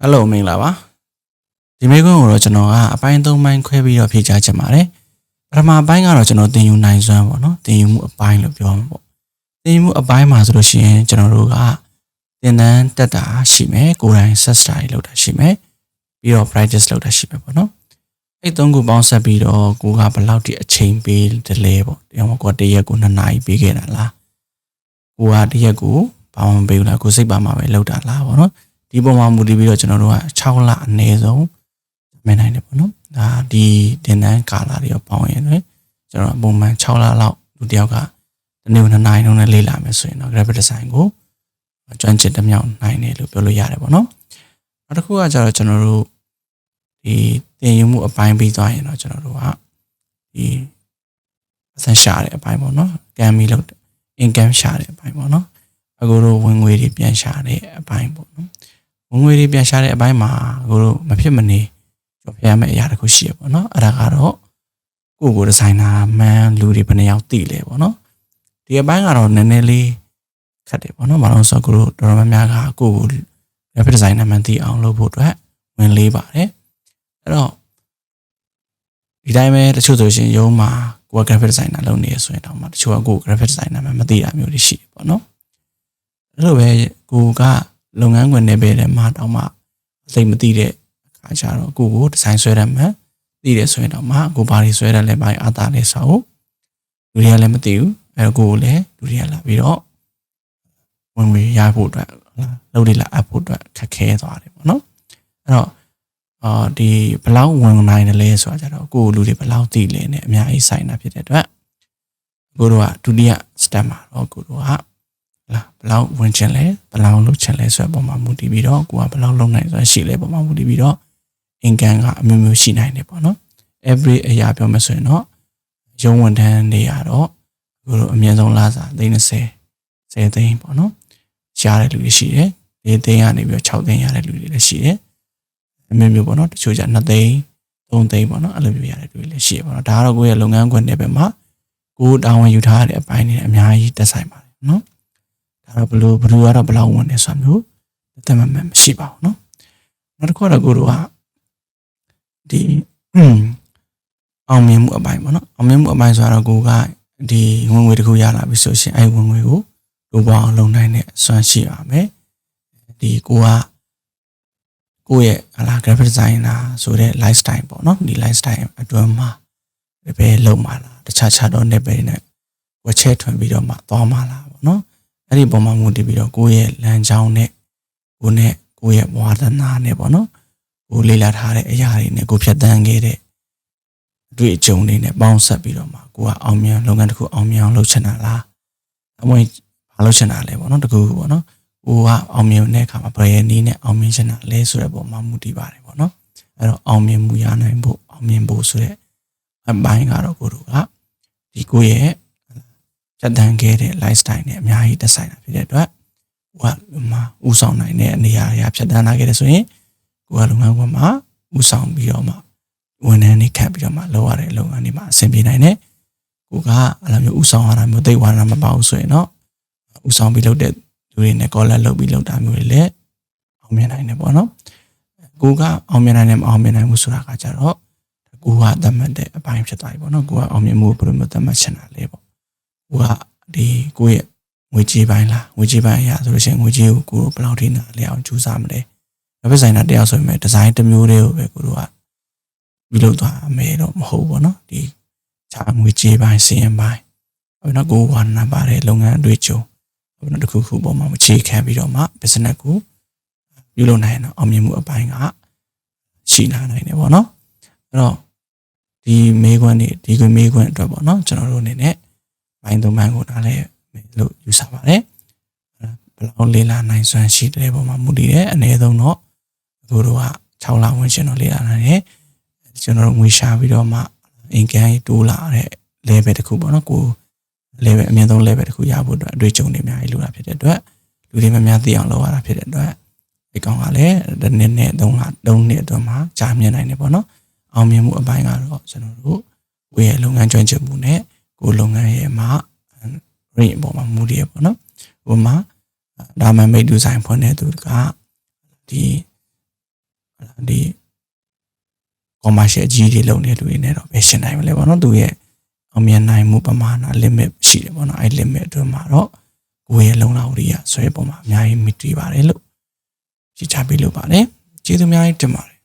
Hello မင်္ဂလာပါဒီမိကုန်းကိုတော့ကျွန်တော်ကအပိုင်း၃ပိုင်းခွဲပြီးတော့ဖြေကြားချင်ပါတယ်ပထမပိုင်းကတော့ကျွန်တော်သင်ယူနိုင်စွမ်းပေါ့နော်သင်ယူမှုအပိုင်းလို့ပြောမှာပေါ့သင်ယူမှုအပိုင်းမှာဆိုလို့ရှိရင်ကျွန်တော်တို့ကသင်တန်းတက်တာရှိမယ်ကိုယ်တိုင် set study လုပ်တာရှိမယ်ပြီးတော့ practice လုပ်တာရှိမယ်ပေါ့နော်အဲ့၃ခုပေါင်းဆက်ပြီးတော့ကိုကဘယ်လောက်ထိအချိန်ပေးတယ်လဲပေါ့တရားမကိုတရက်ကို2နာရီပေးခဲ့တာလားကိုကတရက်ကိုဘာမှမပေးဘူးလားကိုစိတ်ပါမှာပဲလုပ်တာလားပေါ့နော်ဒီပုံမှာမူတည်ပြီးတော့ကျွန်တော်တို့က6လအနည်းဆုံးမနိုင်တယ်ပေါ့နော်ဒါဒီတင်တန်းကာလာတွေပေါင်းရင်လည်းကျွန်တော်ပုံမှန်6လလောက်လူတယောက်ကတစ်နေ့2နာရီလုံးနဲ့လေ့လာမယ်ဆိုရင်တော့ graphic design ကိုကျွမ်းကျင်တမြောက်နိုင်တယ်လို့ပြောလို့ရတယ်ပေါ့နော်နောက်တစ်ခုကကျတော့ကျွန်တော်တို့ဒီသင်ယူမှုအပိုင်းပြီးသွားရင်တော့ကျွန်တော်တို့ကဒီအစရှာတဲ့အပိုင်းပေါ့နော်ကံမီလို့ income ရှာတဲ့အပိုင်းပေါ့နော်အခုတို့ဝင်ငွေတွေပြန်ရှာတဲ့အပိုင်းပေါ့နော်ဝင်ငွေတွေပြန်ရှာတဲ့အပိုင်းမှာကိုတို့မဖြစ်မနေကြော်ပြရမယ့်အရာတစ်ခုရှိရပေါ့နော်အဲ့ဒါကတော့ကိုဒီဇိုင်နာမှန်လူတွေဘယ်နှယောက်သိလဲပေါ့နော်ဒီအပိုင်းကတော့နည်းနည်းလေးခက်တယ်ပေါ့နော်မလို့ဆိုကိုတို့တော်တော်များများကကို graphic designer မှန်သိအောင်လုပ်ဖို့အတွက်ဝင်လေးပါတယ်အဲ့တော့ဒီတိုင်းပဲတချို့ဆိုရှင်ရုံးမှာကိုက graphic designer လုပ်နေရဆိုရင်တော့တချို့ကကို graphic designer မှန်မသိတာမျိုးတွေရှိတယ်ပေါ့နော်အဲ့လိုပဲကိုကလုပ်ငန်းခွင်နယ်ပယ်ထဲမှာတောင်မှစိတ်မသိတဲ့အခါကျတော့ကိုဒီဇိုင်းဆွဲရမှန်းသိတယ်ဆိုရင်တော့မှကိုဘာတွေဆွဲရလဲဘာအားတာလဲဆိုတော့လူတွေကလည်းမသိဘူးအဲ့တော့ကိုလည်းလူတွေကလာပြီးတော့ဝင်ဝင်ရဖို့အတွက်လုပ်တွေလာအပ်ဖို့အတွက်ခက်ခဲသွားတယ်ပေါ့နော်အဲ့တော့ဒီဘလောက်ဝင်နိုင်တယ်လဲဆိုတာကြတော့ကိုလူတွေဘလောက်သိလဲနဲ့အများကြီးဆိုင်တာဖြစ်တဲ့အတွက်ကိုတို့ကဒုတိယ step မှာတော့ကိုတို့ကဘလောက်ဝင်ချင်လဲဘလောက်လုပ်ချင်လဲဆိုတဲ့ပုံမှာမူတည်ပြီးတော့ကိုကဘလောက်လုပ်နိုင်ဆိုတာရှိလဲပုံမှာမူတည်ပြီးတော့ income ကအမျိုးမျိုးရှိနိုင်တယ်ပေါ့နော် every အရာပြောမယ်ဆိုရင်တော့ရုံးဝန်ထမ်းတွေကတော့ကိုတို့အမြင့်ဆုံးလစာ30 သိန်းပေါ့နော်ရှားတဲ့လူတွေရှိတယ်4သိန်းကနေပြီးတော့6သိန်းရတဲ့လူတွေလည်းရှိတယ်အမျိုးမျိုးပေါ့နော်တချို့ကျ2သိန်း3သိန်းပေါ့နော်အဲ့လိုမျိုးရတဲ့လူတွေလည်းရှိတယ်ပေါ့နော်ဒါကတော့ကိုယ့်ရဲ့လုပ်ငန်းခွင်တွေပဲမှာကိုတာဝန်ယူထားတဲ့အပိုင်းတွေအများကြီးတက်ဆိုင်ပါတယ်နော်ဒါတော့ဘယ်သူကတော့ဘယ်လောက်ဝင်နေဆိုတာမျိုးတတ်မှတ်မှမရှိပါဘူးเนาะနောက်တစ်ခုကတော့ကိုတို့ကဒီအောင်မြင်မှုအပိုင်းပေါ့နော်အောင်မြင်မှုအပိုင်းဆိုတော့ကိုကဒီဝင်ငွေတစ်ခုရလာပြီဆိုရှင်အဲ့ဝင်ငွေကိုလိုပေါအောင်လုပ်နိုင်တဲ့အစွမ်းရှိရမယ်ဒီကိုရဲ့graphic designer ဆိုတဲ့ lifestyle ပေါ့နော်ဒီ lifestyle အတွင်းမှာပဲလုံမှာလားတခြားတော့နေပဲနဲ့ဝက်ချဲထွင်ပြီးတော့မှသွားမှာလားပေါ့နော်အဲ့ဒီပုံမှာမူတည်ပြီးတော့ကိုယ့်ရဲ့လမ်းကြောင်းနဲ့ကိုယ့်ရဲ့ဝါသနာနဲ့ပေါ့နော်ကိုလေ့လာထားတဲ့အရာတွေနဲ့ကိုဖြတ်တန်းခဲ့တဲ့အတွေ့အကြုံတွေနဲ့ပေါင်းဆက်ပြီးတော့မှကိုကအောင်မြင်လုပ်ငန်းတစ်ခုအောင်မြင်အောင်လုပ်ချင်တာလားအမွေဘာလုပ်ချင်တာလဲပေါ့နော်တကူပေါ့နော်ကိုကအောင်မြင်တဲ့အခါမှာဘယ်နည်းနဲ့အောင်မြင်ချင်တာလဲဆိုတဲ့ပုံမှာမူတည်ပါတယ်ပေါ့နော်အဲ့တော့အောင်မြင်မှုရနိုင်ဖို့အောင်မြင်ဖို့ဆိုတဲ့အပိုင်းကတော့ကိုတို့ကဒီကိုရဲ့ဖြတ်တန်းခဲ့တဲ့ lifestyle နဲ့အများကြီးသက်ဆိုင်တာဖြစ်တဲ့အတွက်ကိုကဥဆောင်နိုင်တဲ့နေရာတွေဖြတ်တန်းလာခဲ့တယ်ဆိုရင်ကိုကလုပ်ငန်းခွင်မှာဥဆောင်ပြီးတော့မှဝန်ထမ်းတွေခန့်ပြီးတော့မှလုပ်ရတဲ့လုပ်ငန်းတွေမှာအဆင်ပြေနိုင်တယ်ကိုကအဲ့လိုမျိုးဥဆောင်ရတာမျိုးသိဝါဒမပါဘူးဆိုရင်တော့ဥဆောင်ပြီးလုပ်တဲ့လူတွေနဲ့ collab လုပ်ပြီးလုပ်တာမျိုးတွေလည်းအောင်မြင်နိုင်တယ်ပေါ့နော်ကိုကအောင်မြင်နိုင်တယ်မအောင်မြင်နိုင်ဘူးဆိုတာကကြတော့ကိုကသတ်မှတ်တဲ့အပိုင်းဖြစ်သွားပြီပေါ့နော်ကိုကအောင်မြင်မှုဘယ်လိုမျိုးသတ်မှတ်ချင်တာလဲပေါ့ကိုကဒီကိုရဲ့ငွေကြေးပိုင်းလားငွေကြေးပိုင်းအရာဆိုလို့ရှိရင်ငွေကြေးကိုဘယ်လောက်ထိနားလဲအောင်ကြိုးစားမလဲgraphic designer တယောက်ဆိုရင်ဒီဇိုင်းတစ်မျိုးတွေကိုပဲကိုတို့ကပြုလုပ်သွားမယ်တော့မဟုတ်ဘူးပေါ့နော်ဒီခြားငွေကြေးပိုင်းစီးရင်ပိုင်းအဲ့တော့ကိုဝါနာပါတဲ့လုပ်ငန်းအတွေ့အကြုံအဲ့တော့တစ်ခုပေါ်မှာအခြေခံပြီးတော့မှ business ကိုပြုလုပ်နိုင်တော့အောင်မြင်မှုအပိုင်းကရှိနိုင်တယ်ပေါ့နော်အဲ့တော့ဒီမေးခွန်းအတွက်ပေါ့နော်ကျွန်တော်တို့အနေနဲ့ဘိုင်းသုံးပိုင်းကိုနားလဲလို့ယူဆပါတယ်ဘယ်လောက်လေးလာနိုင်စွမ်းရှိတဲ့ပုံမှာမူတည်တယ်အနည်းဆုံးတော့ကိုတို့က6လဝင်ရှင်တော့လေးလာနိုင်တယ်ကျွန်တော်တို့ငွေရှာပြီးတော့မှ income တိုးလာတဲ့ level တစ်ခုပေါ့နော်ကို level အမြင့်ဆုံး level တစ်ခုရဖို့အတွက်အတွေ့အကြုံတွေအများကြီးလိုတာဖြစ်တဲ့အတွက်လူတွေများသိအောင်လုပ်ရတာဖြစ်တဲ့အတွက်ဒီကောင်ကလည်းတစ်နှစ်နဲ့3နှစ်အတွင်းမှာကြာမြင့်နိုင်တယ်ပေါ့နော်အောင်မြင်မှုအပိုင်းကတော့ကျွန်တော်တို့ကိုယ့်ရဲ့လုပ်ငန်းကျွမ်းကျင်မှုနဲ့ကိုယ်လုပ်ငန်းရဲ့မှာ rate အပေါ်မှာမူတည်ရပေါ့နော်ဟိုမှာဒါမှမိတ်ဒီဇိုင်းဖွင့်တဲ့သူကဒီ commercial အကြီးတွေလုပ်နေလူတွေနဲ့တော့ပဲရှင်းနိုင်မလဲပေါ့နော်သူရဲ့အောင်မြင်နိုင်မှုပမာဏ limit ရှိတယ်ပေါ့နော်အဲ့ limit အတွင်းမှာတော့ကိုယ့်ရဲ့လုံလောက်ရိယဆွဲပုံမှာအများကြီးမိတည်ပါတယ်လို့ရှင်းချပေးလို့ပါတယ်ကျေးဇူးအများကြီးတင်ပါတယ်